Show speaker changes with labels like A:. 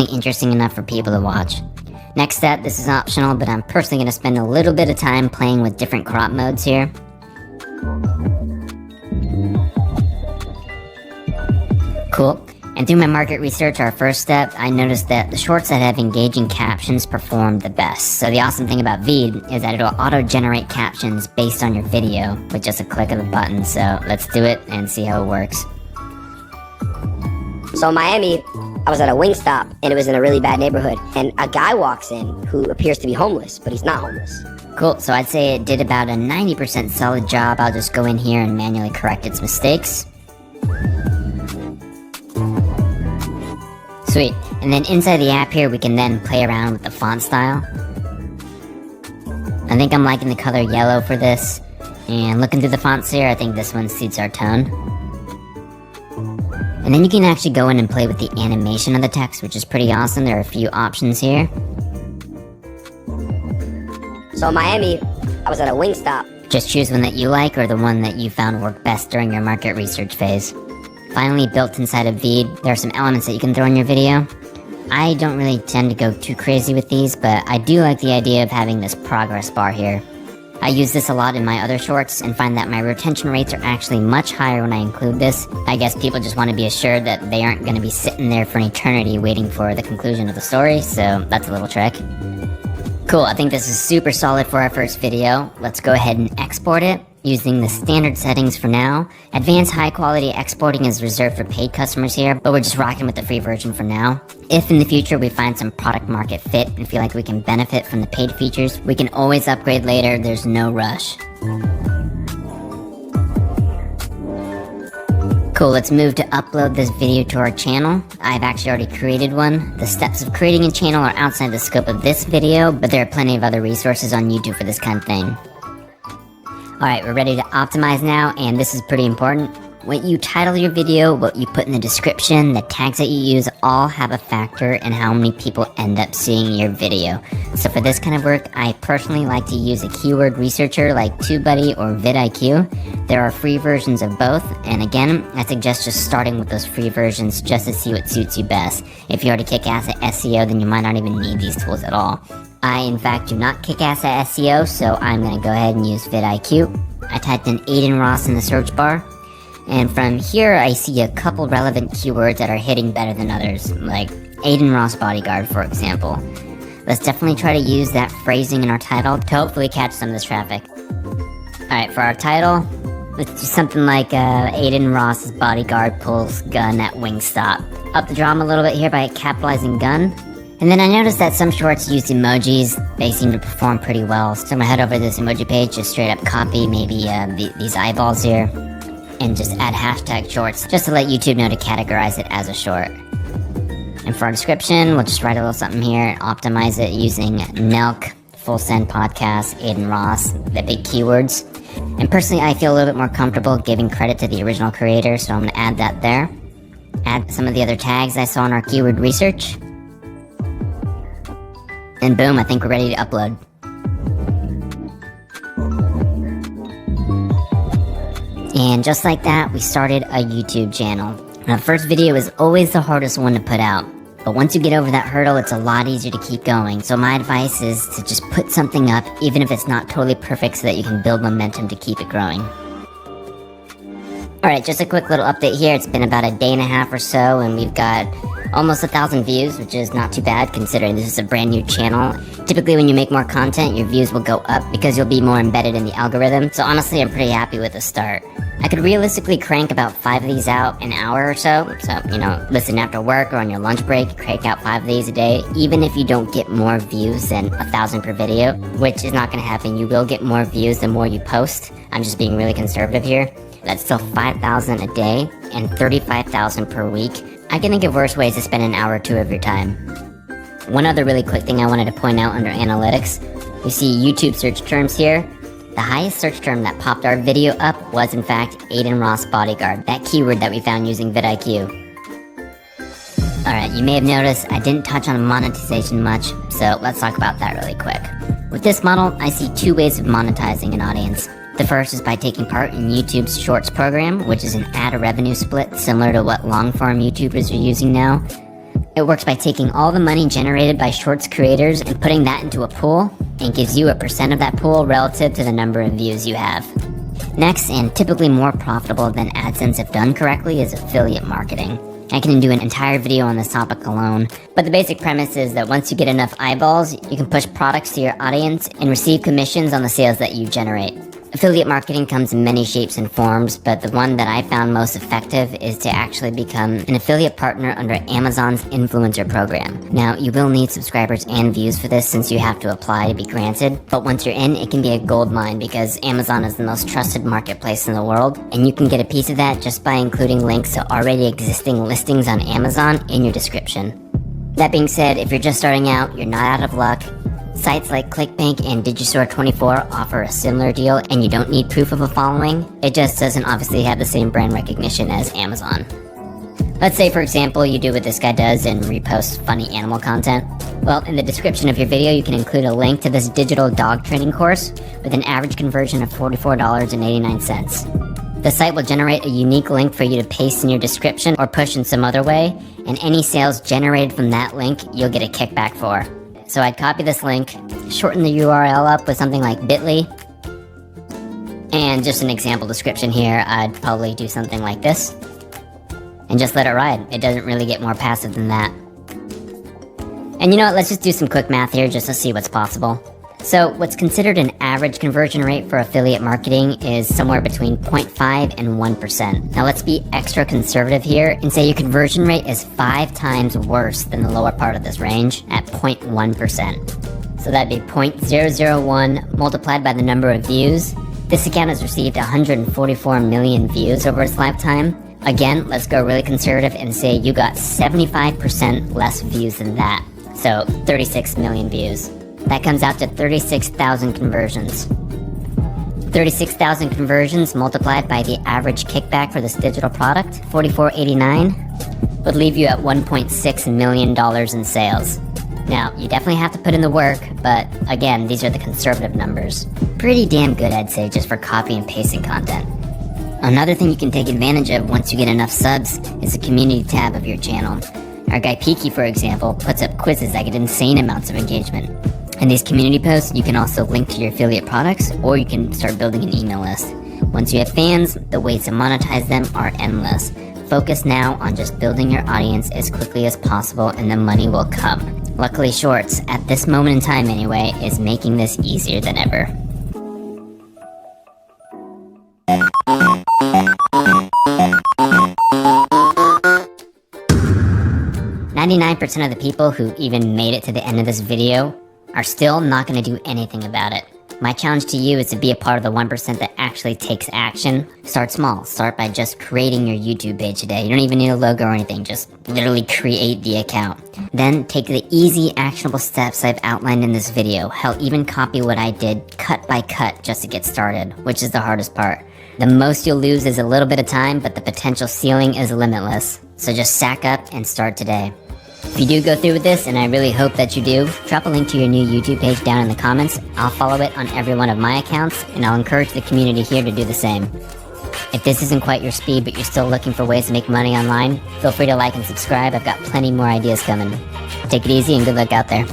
A: interesting enough for people to watch. Next step, this is optional, but I'm personally going to spend a little bit of time playing with different crop modes here. Cool. And through my market research, our first step, I noticed that the shorts that have engaging captions perform the best. So the awesome thing about Veed is that it'll auto-generate captions based on your video with just a click of a button. So let's do it and see how it works.
B: So in Miami, I was at a Wingstop, and it was in a really bad neighborhood, and a guy walks in who appears to be homeless, but he's not homeless.
A: Cool, so I'd say it did about a 90% solid job. I'll just go in here and manually correct its mistakes. Sweet, and then inside the app here, we can then play around with the font style. I think I'm liking the color yellow for this, and looking through the fonts here, I think this one suits our tone. And then you can actually go in and play with the animation of the text, which is pretty awesome. There are a few options here.
B: So in Miami, I was at a Wingstop.
A: Just choose one that you like or the one that you found worked best during your market research phase. Finally, built inside of Veed, there are some elements that you can throw in your video. I don't really tend to go too crazy with these, but I do like the idea of having this progress bar here. I use this a lot in my other shorts and find that my retention rates are actually much higher when I include this. I guess people just want to be assured that they aren't going to be sitting there for an eternity waiting for the conclusion of the story, so that's a little trick. Cool, I think this is super solid for our first video. Let's go ahead and export it using the standard settings for now. Advanced high quality exporting is reserved for paid customers here, but we're just rocking with the free version for now. If in the future we find some product market fit and feel like we can benefit from the paid features, we can always upgrade later. There's no rush. Cool, let's move to upload this video to our channel. I've actually already created one. The steps of creating a channel are outside the scope of this video, but there are plenty of other resources on YouTube for this kind of thing. Alright, we're ready to optimize now, and this is pretty important. What you title your video, what you put in the description, the tags that you use all have a factor in how many people end up seeing your video. So for this kind of work, I personally like to use a keyword researcher like TubeBuddy or vidIQ. There are free versions of both, and again, I suggest just starting with those free versions just to see what suits you best. If you already kick ass at SEO, then you might not even need these tools at all. I, in fact, do not kick ass at SEO, so I'm going to go ahead and use vidIQ. I typed in Aiden Ross in the search bar, and from here I see a couple relevant keywords that are hitting better than others, like Aiden Ross bodyguard, for example. Let's definitely try to use that phrasing in our title to hopefully catch some of this traffic. Alright, for our title, let's do something like Aiden Ross's bodyguard pulls gun at Wingstop. Up the drama a little bit here by capitalizing gun. And then I noticed that some shorts use emojis. They seem to perform pretty well. So I'm gonna head over to this emoji page, just straight up copy maybe these eyeballs here, and just add hashtag shorts, just to let YouTube know to categorize it as a short. And for our description, we'll just write a little something here and optimize it using Nelk, Full Send Podcast, Aiden Ross, the big keywords. And personally, I feel a little bit more comfortable giving credit to the original creator, so I'm gonna add that there. Add some of the other tags I saw in our keyword research. And boom, I think we're ready to upload. And just like that, we started a YouTube channel. Now, the first video is always the hardest one to put out. But once you get over that hurdle, it's a lot easier to keep going. So my advice is to just put something up, even if it's not totally perfect, so that you can build momentum to keep it growing. Alright, just a quick little update here. It's been about a day and a half or so, and we've got almost 1,000 views, which is not too bad considering this is a brand new channel. Typically when you make more content, your views will go up because you'll be more embedded in the algorithm. So honestly, I'm pretty happy with the start. I could realistically crank about 5 of these out an hour or so. So, you know, listen after work or on your lunch break, crank out 5 of these a day. Even if you don't get more views than 1,000 per video, which is not going to happen. You will get more views the more you post. I'm just being really conservative here. That's still 5,000 a day and 35,000 per week. I can think of worse ways to spend an hour or two of your time. One other really quick thing I wanted to point out under analytics. You see YouTube search terms here. The highest search term that popped our video up was in fact Aiden Ross bodyguard, that keyword that we found using vidIQ. Alright, you may have noticed I didn't touch on monetization much, so let's talk about that really quick. With this model, I see 2 ways of monetizing an audience. The first is by taking part in YouTube's Shorts program, which is an ad revenue split similar to what long-form YouTubers are using now. It works by taking all the money generated by Shorts creators and putting that into a pool, and gives you a percent of that pool relative to the number of views you have. Next, and typically more profitable than AdSense if done correctly, is affiliate marketing. I can do an entire video on this topic alone, but the basic premise is that once you get enough eyeballs, you can push products to your audience and receive commissions on the sales that you generate. Affiliate marketing comes in many shapes and forms, but the one that I found most effective is to actually become an affiliate partner under Amazon's influencer program. Now, you will need subscribers and views for this since you have to apply to be granted, but once you're in, it can be a gold mine because Amazon is the most trusted marketplace in the world, and you can get a piece of that just by including links to already existing listings on Amazon in your description. That being said, if you're just starting out, you're not out of luck. Sites like ClickBank and Digistore24 offer a similar deal, and you don't need proof of a following. It just doesn't obviously have the same brand recognition as Amazon. Let's say, for example, you do what this guy does and repost funny animal content. Well, in the description of your video, you can include a link to this digital dog training course with an average conversion of $44.89. The site will generate a unique link for you to paste in your description or push in some other way, and any sales generated from that link, you'll get a kickback for. So I'd copy this link, shorten the URL up with something like bit.ly, and just an example description here, I'd probably do something like this, and just let it ride. It doesn't really get more passive than that. And you know what, let's just do some quick math here just to see what's possible. So what's considered an average conversion rate for affiliate marketing is somewhere between 0.5 and 1%. Now let's be extra conservative here and say your conversion rate is 5 times worse than the lower part of this range at 0.1%. So that'd be 0.001 multiplied by the number of views. This account has received 144 million views over its lifetime. Again, let's go really conservative and say you got 75% less views than that. So 36 million views. That comes out to 36,000 conversions. 36,000 conversions multiplied by the average kickback for this digital product, $44.89, would leave you at $1.6 million in sales. Now, you definitely have to put in the work, but again, these are the conservative numbers. Pretty damn good, I'd say, just for copy and pasting content. Another thing you can take advantage of once you get enough subs is the community tab of your channel. Our guy Peaky, for example, puts up quizzes that get insane amounts of engagement. In these community posts, you can also link to your affiliate products, or you can start building an email list. Once you have fans, the ways to monetize them are endless. Focus now on just building your audience as quickly as possible, and the money will come. Luckily, Shorts, at this moment in time anyway, is making this easier than ever. "99% of the people who even made it to the end of this video are still not going to do anything about it. My challenge to you is to be a part of the 1% that actually takes action. Start small. Start by just creating your YouTube page today. You don't even need a logo or anything. Just literally create the account. Then take the easy, actionable steps I've outlined in this video. Hell, even copy what I did cut by cut just to get started, which is the hardest part. The most you'll lose is a little bit of time, but the potential ceiling is limitless. So just sack up and start today. If you do go through with this, and I really hope that you do, drop a link to your new YouTube page down in the comments. I'll follow it on every one of my accounts, and I'll encourage the community here to do the same. If this isn't quite your speed, but you're still looking for ways to make money online, feel free to like and subscribe. I've got plenty more ideas coming. Take it easy and good luck out there.